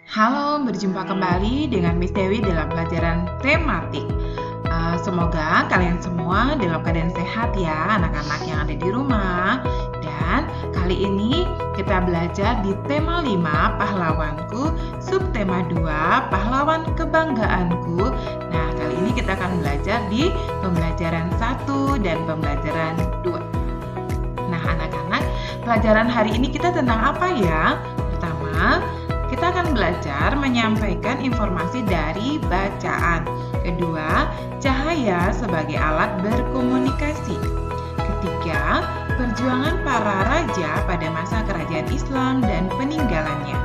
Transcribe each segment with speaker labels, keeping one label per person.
Speaker 1: Halo, berjumpa kembali dengan Miss Dewi dalam pelajaran tematik. Semoga kalian semua dalam keadaan sehat ya, anak-anak yang ada di rumah. Dan kali ini kita belajar di tema 5, pahlawanku, subtema 2, pahlawan kebanggaanku. Nah, kali ini kita akan belajar di pembelajaran 1 dan pembelajaran 2. Nah, anak-anak, pelajaran hari ini kita tentang apa ya? Pertama, kita akan belajar menyampaikan informasi dari bacaan. Kedua, cahaya sebagai alat berkomunikasi. Ketiga, perjuangan para raja pada masa kerajaan Islam dan peninggalannya.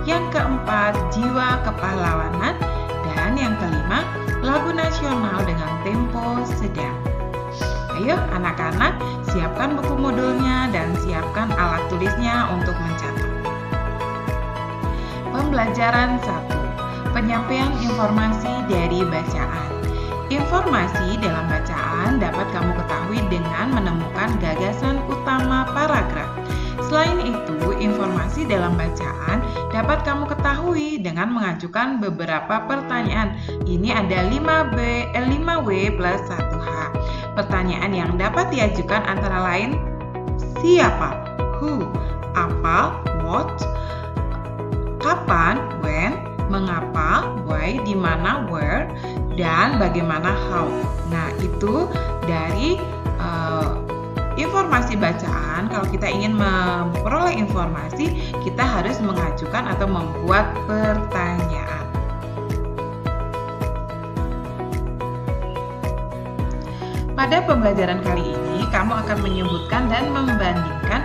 Speaker 1: Yang keempat, jiwa kepahlawanan. Dan yang kelima, lagu nasional dengan tempo sedang. Ayo anak-anak, siapkan buku modulnya dan siapkan alat tulisnya untuk mencatat. Pembelajaran 1. Penyampaian informasi dari bacaan. Informasi dalam bacaan dapat kamu ketahui dengan menemukan gagasan utama paragraf. Selain itu, informasi dalam bacaan dapat kamu ketahui dengan mengajukan beberapa pertanyaan. Ini ada 5W plus 1H. Pertanyaan yang dapat diajukan antara lain siapa, who, apa, what, kapan, when, mengapa, why, di mana, where, dan bagaimana, how. Nah, itu dari informasi bacaan. Kalau kita ingin memperoleh informasi, kita harus mengajukan atau membuat pertanyaan. Pada pembelajaran kali ini, kamu akan menyebutkan dan membandingkan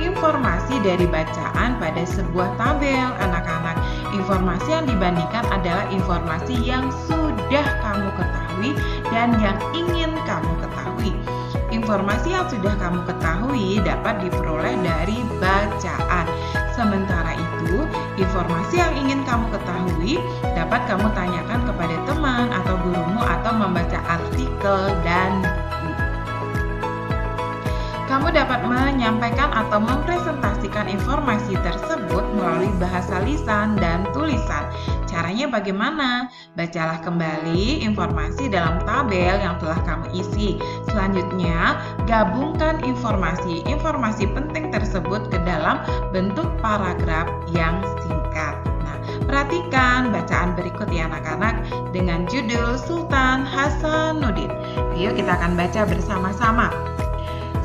Speaker 1: informasi dari bacaan pada sebuah tabel, anak-anak. Informasi yang dibandingkan adalah informasi yang sudah kamu ketahui dan yang ingin kamu ketahui. Informasi yang sudah kamu ketahui dapat diperoleh dari bacaan. Sementara itu, informasi yang ingin kamu ketahui dapat kamu tanyakan kepada teman atau gurumu atau membaca artikel dan buku. Kamu dapat menyampaikan atau mempresentasikan informasi tersebut melalui bahasa lisan dan tulisan. Caranya bagaimana? Bacalah kembali informasi dalam tabel yang telah kamu isi. Selanjutnya, gabungkan informasi penting tersebut ke dalam bentuk paragraf yang singkat. Nah, perhatikan bacaan berikut ya anak-anak dengan judul Sultan Hasanuddin. Yuk kita akan baca bersama-sama.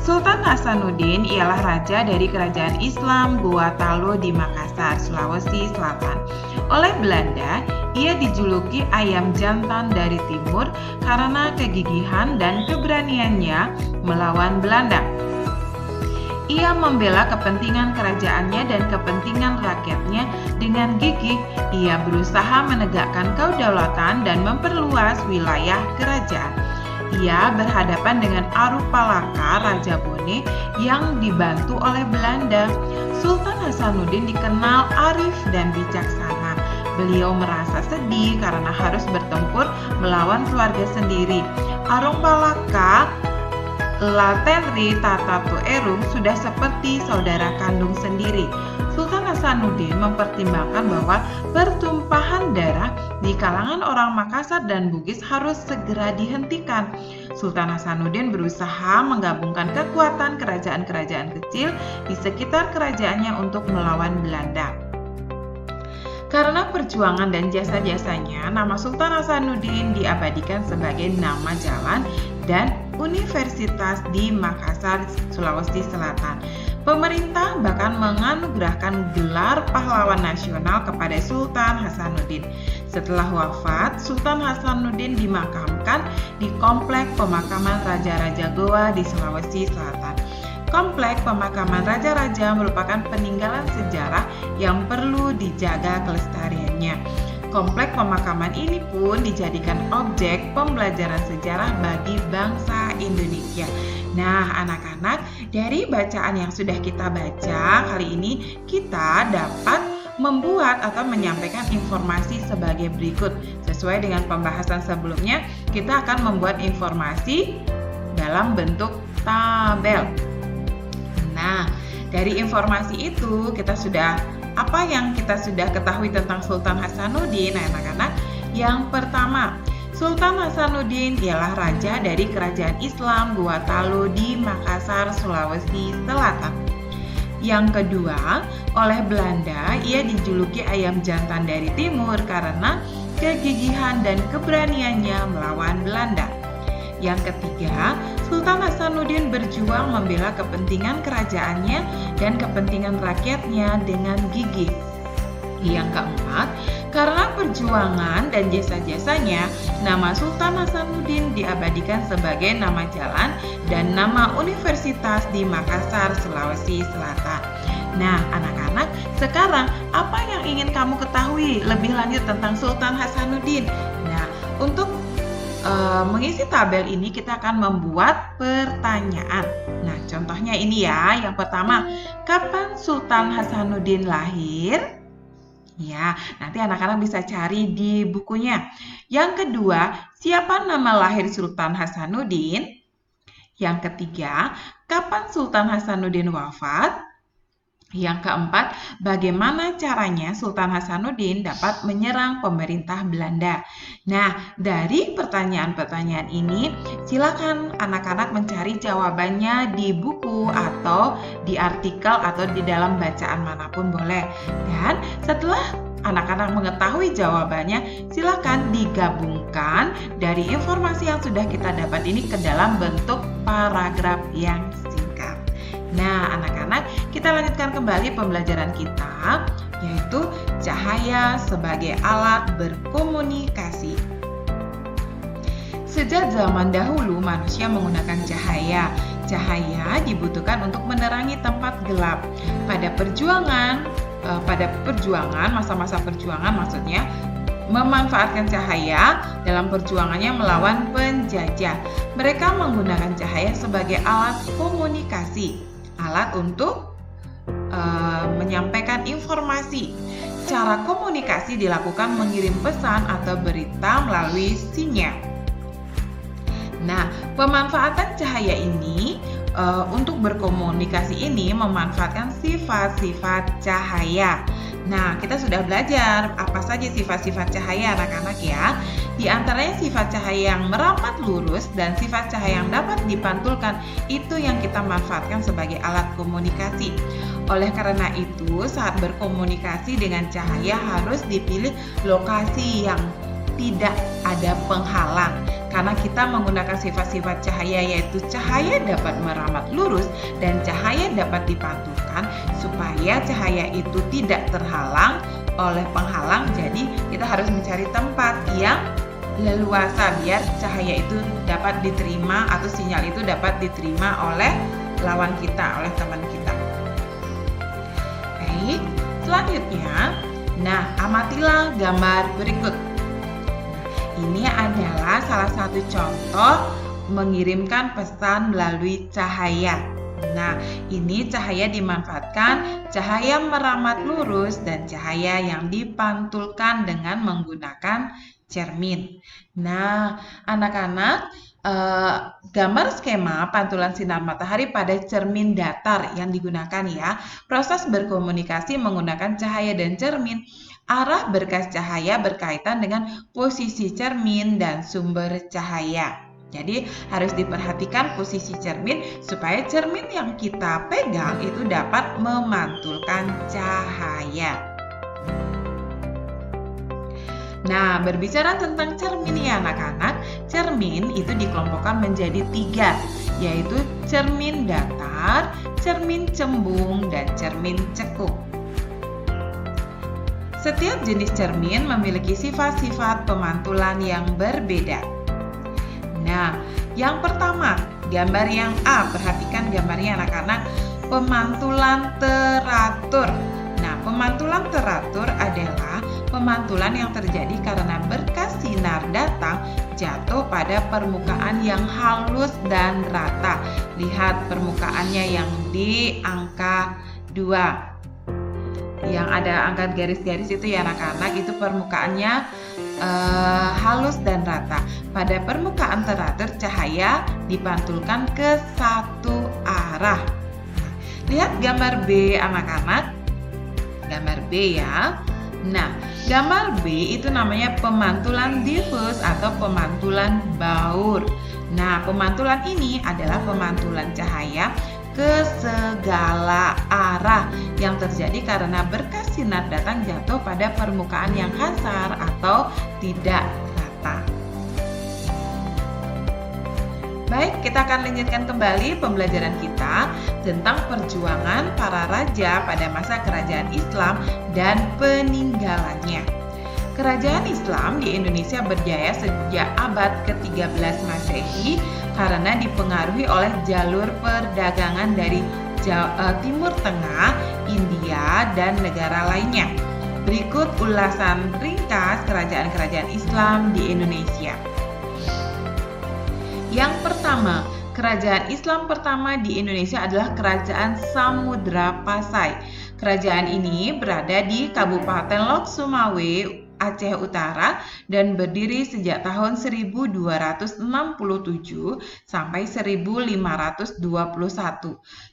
Speaker 1: Sultan Hasanuddin ialah raja dari kerajaan Islam Goa Talo di Makassar, Sulawesi Selatan. Oleh Belanda, ia dijuluki ayam jantan dari timur karena kegigihan dan keberaniannya melawan Belanda. Ia membela kepentingan kerajaannya dan kepentingan rakyatnya dengan gigih. Ia berusaha menegakkan kedaulatan dan memperluas wilayah kerajaan. Ia berhadapan dengan Arupalaka, Raja Bone yang dibantu oleh Belanda. Sultan Hasanuddin dikenal arif dan bijaksana. Beliau merasa sedih karena harus bertempur melawan keluarga sendiri. Arupalaka Latenri Tatatu Erung sudah seperti saudara kandung sendiri. Sultan Hasanuddin mempertimbangkan bahwa pertumpahan darah di kalangan orang Makassar dan Bugis harus segera dihentikan. Sultan Hasanuddin berusaha menggabungkan kekuatan kerajaan-kerajaan kecil di sekitar kerajaannya untuk melawan Belanda. Karena perjuangan dan jasa-jasanya, nama Sultan Hasanuddin diabadikan sebagai nama jalan dan universitas di Makassar, Sulawesi Selatan. Pemerintah bahkan menganugerahkan gelar pahlawan nasional kepada Sultan Hasanuddin. Setelah wafat, Sultan Hasanuddin dimakamkan di Komplek Pemakaman Raja-Raja Goa di Sulawesi Selatan. Komplek pemakaman raja-raja merupakan peninggalan sejarah yang perlu dijaga kelestariannya. Komplek pemakaman ini pun dijadikan objek pembelajaran sejarah bagi bangsa Indonesia. Nah, anak-anak, dari bacaan yang sudah kita baca, kali ini kita dapat membuat atau menyampaikan informasi sebagai berikut. Sesuai dengan pembahasan sebelumnya, kita akan membuat informasi dalam bentuk tabel. Nah, dari informasi itu kita sudah apa yang kita sudah ketahui tentang Sultan Hasanuddin? Nah, anak-anak, yang pertama, Sultan Hasanuddin ialah raja dari kerajaan Islam Gua Talu di Makassar, Sulawesi Selatan. Yang kedua, oleh Belanda ia dijuluki ayam jantan dari timur karena kegigihan dan keberaniannya melawan Belanda. Yang ketiga, Sultan Hasanuddin berjuang membela kepentingan kerajaannya dan kepentingan rakyatnya dengan gigih. Yang keempat, karena perjuangan dan jasa-jasanya, nama Sultan Hasanuddin diabadikan sebagai nama jalan dan nama universitas di Makassar, Sulawesi Selatan. Nah, anak-anak, sekarang apa yang ingin kamu ketahui lebih lanjut tentang Sultan Hasanuddin? Nah, untuk mengisi tabel ini kita akan membuat pertanyaan. Nah, contohnya ini ya. Yang pertama, kapan Sultan Hasanuddin lahir? Ya, nanti anak-anak bisa cari di bukunya. Yang kedua, siapa nama lahir Sultan Hasanuddin? Yang ketiga, kapan Sultan Hasanuddin wafat? Yang keempat, bagaimana caranya Sultan Hasanuddin dapat menyerang pemerintah Belanda? Nah, dari pertanyaan-pertanyaan ini, silakan anak-anak mencari jawabannya di buku atau di artikel atau di dalam bacaan manapun boleh. Dan setelah anak-anak mengetahui jawabannya, silakan digabungkan dari informasi yang sudah kita dapat ini ke dalam bentuk paragraf yang singkat. Nah, anak-anak, kita lanjutkan kembali pembelajaran kita, yaitu cahaya sebagai alat berkomunikasi. Sejak zaman dahulu, manusia menggunakan cahaya. Cahaya dibutuhkan untuk menerangi tempat gelap. Pada perjuangan, masa-masa perjuangan maksudnya, memanfaatkan cahaya dalam perjuangannya melawan penjajah. Mereka menggunakan cahaya sebagai alat komunikasi, alat untuk menyampaikan informasi. Cara komunikasi dilakukan mengirim pesan atau berita melalui sinyal. Nah, pemanfaatan cahaya ini untuk berkomunikasi ini memanfaatkan sifat-sifat cahaya. Nah, kita sudah belajar apa saja sifat-sifat cahaya anak-anak ya. Di antaranya sifat cahaya yang merapat lurus dan sifat cahaya yang dapat dipantulkan, itu yang kita manfaatkan sebagai alat komunikasi. Oleh karena itu, saat berkomunikasi dengan cahaya harus dipilih lokasi yang tidak ada penghalang. Karena kita menggunakan sifat-sifat cahaya, yaitu cahaya dapat meramat lurus dan cahaya dapat dipantulkan, supaya cahaya itu tidak terhalang oleh penghalang. Jadi kita harus mencari tempat yang leluasa biar cahaya itu dapat diterima atau sinyal itu dapat diterima oleh lawan kita, oleh teman kita. Baik, selanjutnya, nah amatilah gambar berikut. Ini adalah salah satu contoh mengirimkan pesan melalui cahaya. Nah, ini cahaya dimanfaatkan, cahaya meramat lurus dan cahaya yang dipantulkan dengan menggunakan cermin. Nah, anak-anak, gambar skema pantulan sinar matahari pada cermin datar yang digunakan ya. Proses berkomunikasi menggunakan cahaya dan cermin. Arah berkas cahaya berkaitan dengan posisi cermin dan sumber cahaya. Jadi harus diperhatikan posisi cermin supaya cermin yang kita pegang itu dapat memantulkan cahaya. Nah, berbicara tentang cermin ya anak-anak, cermin itu dikelompokkan menjadi 3, yaitu cermin datar, cermin cembung, dan cermin cekung. Setiap jenis cermin memiliki sifat-sifat pemantulan yang berbeda. Nah, yang pertama, gambar yang A. Perhatikan gambarnya anak-anak, pemantulan teratur. Nah, pemantulan teratur adalah pemantulan yang terjadi karena berkas sinar datang jatuh pada permukaan yang halus dan rata. Lihat permukaannya yang di angka 2. Yang ada angka garis-garis itu ya anak-anak, itu permukaannya halus dan rata. Pada permukaan teratur cahaya dipantulkan ke satu arah. Lihat gambar B anak-anak. Gambar B ya. Nah, gambar B itu namanya pemantulan diffus atau pemantulan baur. Nah, pemantulan ini adalah pemantulan cahaya ke segala arah yang terjadi karena berkas sinar datang jatuh pada permukaan yang kasar atau tidak rata. Baik, kita akan lanjutkan kembali pembelajaran kita tentang perjuangan para raja pada masa kerajaan Islam dan peninggalannya. Kerajaan Islam di Indonesia berjaya sejak abad ke-13 Masehi karena dipengaruhi oleh jalur perdagangan dari Timur Tengah, India, dan negara lainnya. Berikut ulasan ringkas kerajaan-kerajaan Islam di Indonesia. Yang pertama, kerajaan Islam pertama di Indonesia adalah Kerajaan Samudra Pasai. Kerajaan ini berada di Kabupaten Lok Sumawe, Aceh Utara, dan berdiri sejak tahun 1267 sampai 1521.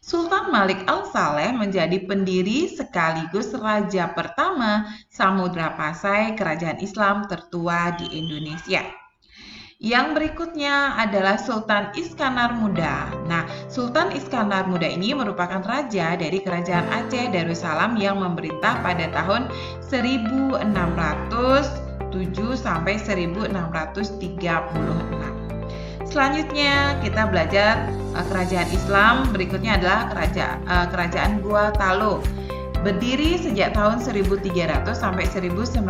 Speaker 1: Sultan Malik Al-Saleh menjadi pendiri sekaligus raja pertama Samudra Pasai, kerajaan Islam tertua di Indonesia. Yang berikutnya adalah Sultan Iskandar Muda. Nah, Sultan Iskandar Muda ini merupakan raja dari Kerajaan Aceh Darussalam yang memerintah pada tahun 1607 sampai 1636. Selanjutnya kita belajar kerajaan Islam. Berikutnya adalah Kerajaan Gua Talo. Berdiri sejak tahun 1300 sampai 1946.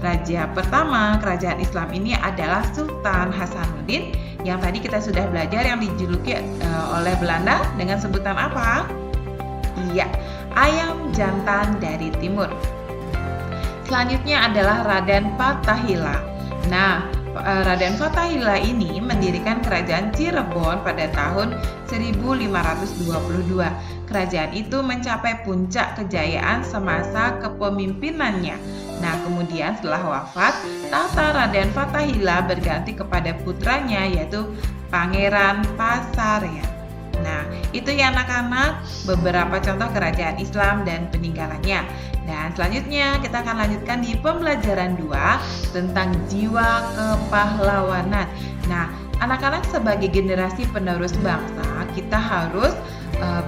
Speaker 1: Raja pertama kerajaan Islam ini adalah Sultan Hasanuddin yang tadi kita sudah belajar, yang dijuluki oleh Belanda dengan sebutan apa? Iya, ayam jantan dari timur. Selanjutnya adalah Raden Fathahillah. Nah, Raden Fathahillah ini mendirikan kerajaan Cirebon pada tahun 1522. Kerajaan itu mencapai puncak kejayaan semasa kepemimpinannya. Nah, kemudian setelah wafat, tahta Raden Fathahillah berganti kepada putranya, yaitu Pangeran Pasaryan. Nah, itu ya anak-anak, beberapa contoh kerajaan Islam dan peninggalannya. Dan selanjutnya kita akan lanjutkan di pembelajaran 2 tentang jiwa kepahlawanan. Nah, anak-anak sebagai generasi penerus bangsa, kita harus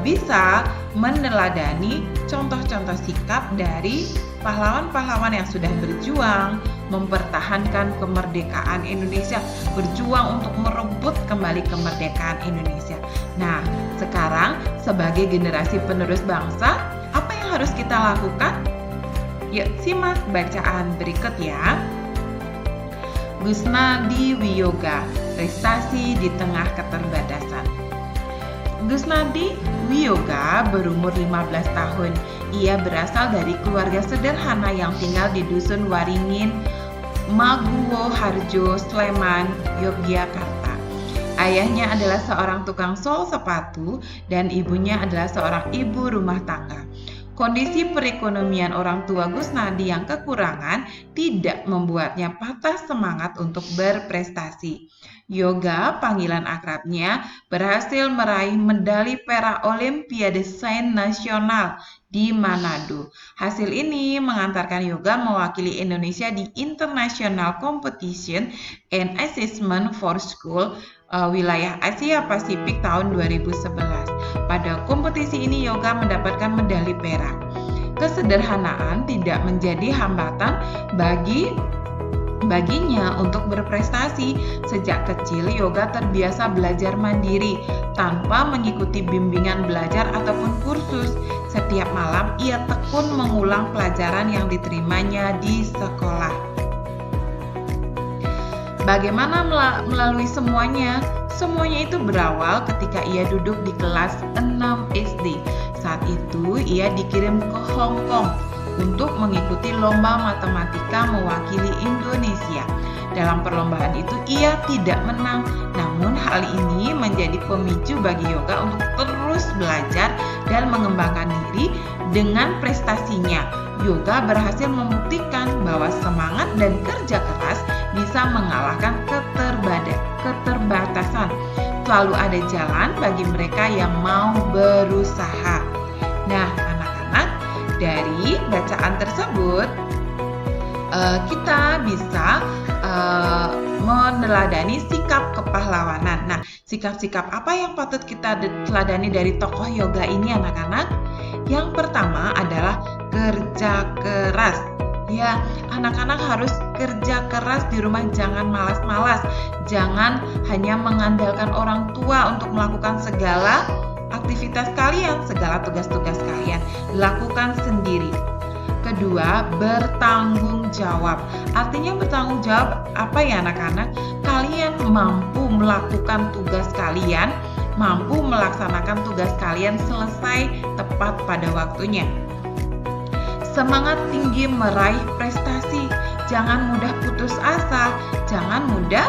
Speaker 1: bisa meneladani contoh-contoh sikap dari pahlawan-pahlawan yang sudah berjuang mempertahankan kemerdekaan Indonesia, berjuang untuk merebut kembali kemerdekaan Indonesia. Nah, sekarang sebagai generasi penerus bangsa, apa yang harus kita lakukan? Yuk, simak bacaan berikut ya. Gusnadi Wiyoga, prestasi di tengah keterbatasan. Gusnadi Wiyoga berumur 15 tahun. Ia berasal dari keluarga sederhana yang tinggal di Dusun Waringin, Maguwo Harjo, Sleman, Yogyakarta. Ayahnya adalah seorang tukang sol sepatu dan ibunya adalah seorang ibu rumah tangga. Kondisi perekonomian orang tua Gusnadi yang kekurangan tidak membuatnya patah semangat untuk berprestasi. Yoga, panggilan akrabnya, berhasil meraih medali perak Olimpiade Sains Nasional di Manado. Hasil ini mengantarkan Yoga mewakili Indonesia di International Competition and Assessment for School wilayah Asia Pasifik tahun 2011. Pada kompetisi ini Yoga mendapatkan medali perak. Kesederhanaan tidak menjadi hambatan baginya untuk berprestasi. Sejak kecil Yoga terbiasa belajar mandiri tanpa mengikuti bimbingan belajar ataupun kursus. Setiap malam ia tekun mengulang pelajaran yang diterimanya di sekolah. Bagaimana melalui semuanya? Semuanya itu berawal ketika ia duduk di kelas 6 SD. Saat itu ia dikirim ke Hong Kong untuk mengikuti lomba matematika mewakili Indonesia. Dalam perlombaan itu ia tidak menang, namun hal ini menjadi pemicu bagi Yoga untuk terus belajar dan mengembangkan diri. Dengan prestasinya, Yoga berhasil membuktikan bahwa semangat dan kerja keras bisa mengalahkan keterbatasan. Selalu ada jalan bagi mereka yang mau berusaha. Nah, anak-anak, Dari bacaan tersebut, kita bisa meneladani sikap kepahlawanan. Nah, sikap-sikap apa yang patut kita teladani dari tokoh yoga ini anak-anak? Yang pertama adalah kerja keras. Ya, anak-anak harus kerja keras di rumah, jangan malas-malas. Jangan hanya mengandalkan orang tua untuk melakukan segala aktivitas kalian, segala tugas-tugas kalian. Lakukan sendiri. Kedua, bertanggung jawab. Artinya bertanggung jawab apa ya anak-anak? Kalian mampu melakukan tugas kalian, mampu melaksanakan tugas kalian selesai tepat pada waktunya. Semangat tinggi meraih prestasi. Jangan mudah putus asa, jangan mudah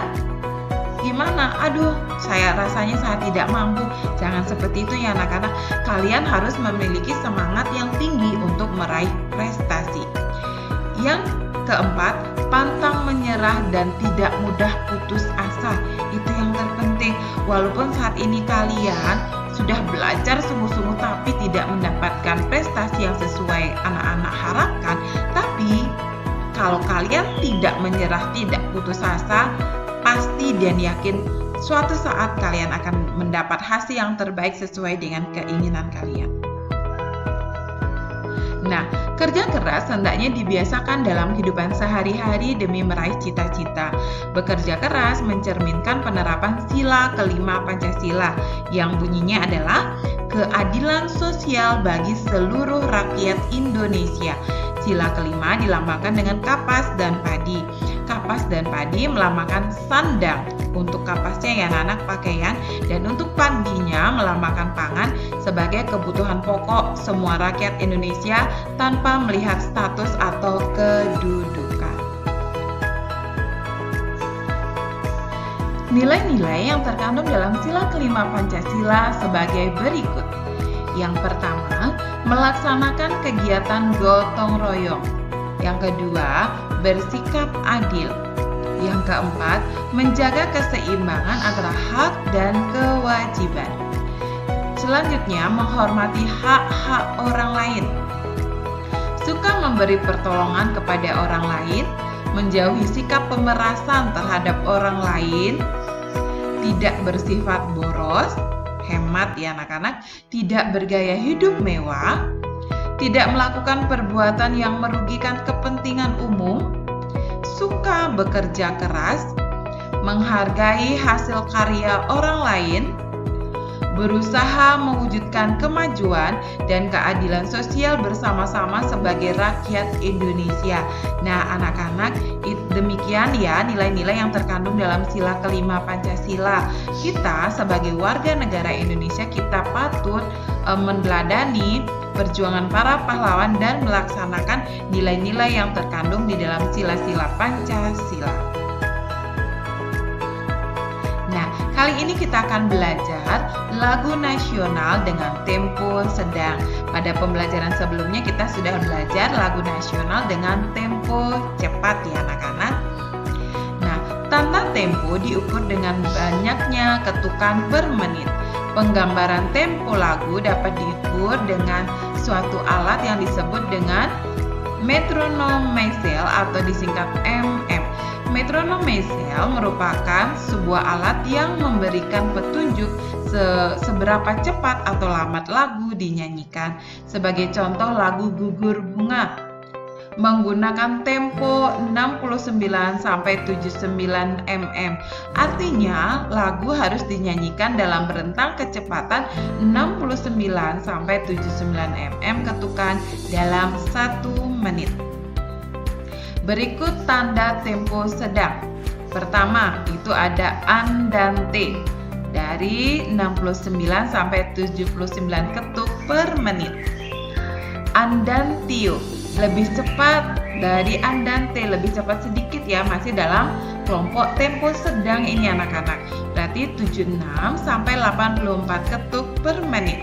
Speaker 1: gimana? Aduh, rasanya saya tidak mampu. Jangan seperti itu ya anak-anak. Kalian harus memiliki semangat yang tinggi untuk meraih prestasi. Yang keempat, pantang menyerah dan tidak mudah putus asa. Itu yang terpenting. Walaupun saat ini kalian sudah belajar sungguh-sungguh tapi tidak mendapatkan prestasi yang sesuai anak-anak harapkan, tapi kalau kalian tidak menyerah, tidak putus asa, pasti dan yakin suatu saat kalian akan mendapat hasil yang terbaik sesuai dengan keinginan kalian. Nah, kerja keras hendaknya dibiasakan dalam kehidupan sehari-hari demi meraih cita-cita. Bekerja keras mencerminkan penerapan sila kelima Pancasila yang bunyinya adalah keadilan sosial bagi seluruh rakyat Indonesia. Sila kelima dilambangkan dengan kapas dan padi. Kapas dan padi melambangkan sandang, untuk kapasnya ya anak-anak pakaian, dan untuk padinya melambangkan pangan sebagai kebutuhan pokok semua rakyat Indonesia tanpa melihat status atau kedudukan. Nilai-nilai yang terkandung dalam sila kelima Pancasila sebagai berikut. Yang pertama, melaksanakan kegiatan gotong royong. Yang kedua, bersikap adil. Yang keempat, menjaga keseimbangan antara hak dan kewajiban. Selanjutnya, menghormati hak-hak orang lain. Suka memberi pertolongan kepada orang lain, menjauhi sikap pemerasan terhadap orang lain, tidak bersifat boros, hemat ya anak-anak, tidak bergaya hidup mewah, tidak melakukan perbuatan yang merugikan kepentingan umum, suka bekerja keras, menghargai hasil karya orang lain, berusaha mewujudkan kemajuan dan keadilan sosial bersama-sama sebagai rakyat Indonesia. Nah, anak-anak, demikian ya nilai-nilai yang terkandung dalam sila kelima Pancasila. Kita sebagai warga negara Indonesia, kita patut meneladani perjuangan para pahlawan dan melaksanakan nilai-nilai yang terkandung di dalam sila-sila Pancasila. Nah, kali ini kita akan belajar lagu nasional dengan tempo sedang. Pada pembelajaran sebelumnya kita sudah belajar lagu nasional dengan tempo cepat ya anak-anak. Nah, tanda tempo diukur dengan banyaknya ketukan per menit. Penggambaran tempo lagu dapat diukur dengan suatu alat yang disebut dengan metronom mesel atau disingkat MM. Metronom mesel merupakan sebuah alat yang memberikan petunjuk seberapa cepat atau lambat lagu dinyanyikan. Sebagai contoh, lagu Gugur Bunga menggunakan tempo 69 sampai 79 mm. Artinya, lagu harus dinyanyikan dalam rentang kecepatan 69 sampai 79 mm ketukan dalam 1 menit. Berikut tanda tempo sedang. Pertama, itu ada andante dari 69 sampai 79 ketuk per menit. Andantio lebih cepat dari andante, lebih cepat sedikit ya, masih dalam kelompok tempo sedang ini anak-anak. Berarti 76 sampai 84 ketuk per menit.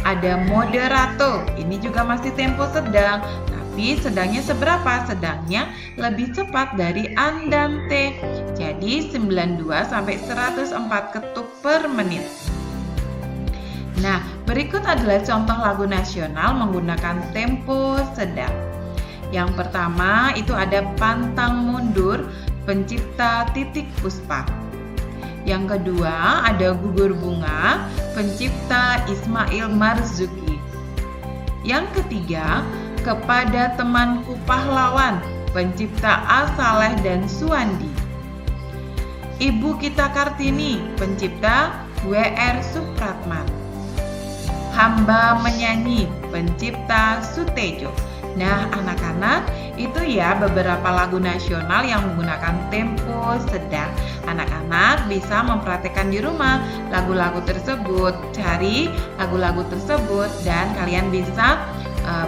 Speaker 1: Ada moderato, ini juga masih tempo sedang, tapi sedangnya seberapa? Sedangnya lebih cepat dari andante. Jadi 92 sampai 104 ketuk per menit. Nah, berikut adalah contoh lagu nasional menggunakan tempo sedang. Yang pertama itu ada Pantang Mundur, pencipta Titik Puspa. Yang kedua ada Gugur Bunga, pencipta Ismail Marzuki. Yang ketiga, Kepada Temanku Pahlawan, pencipta Asaleh dan Suwandi. Ibu Kita Kartini, pencipta W.R. Supratman. Hamba Menyanyi, pencipta Sutejo. Nah, anak-anak, itu ya beberapa lagu nasional yang menggunakan tempo sedang. Anak-anak bisa mempraktekkan di rumah lagu-lagu tersebut, cari lagu-lagu tersebut, dan kalian bisa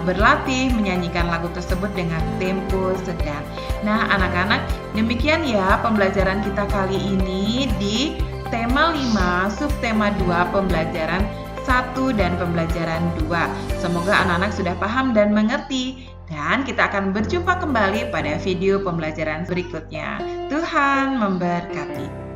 Speaker 1: berlatih menyanyikan lagu tersebut dengan tempo sedang. Nah, anak-anak, demikian ya pembelajaran kita kali ini di tema 5, subtema 2 pembelajaran 1 dan pembelajaran 2. Semoga anak-anak sudah paham dan mengerti. Dan kita akan berjumpa kembali pada video pembelajaran berikutnya. Tuhan memberkati.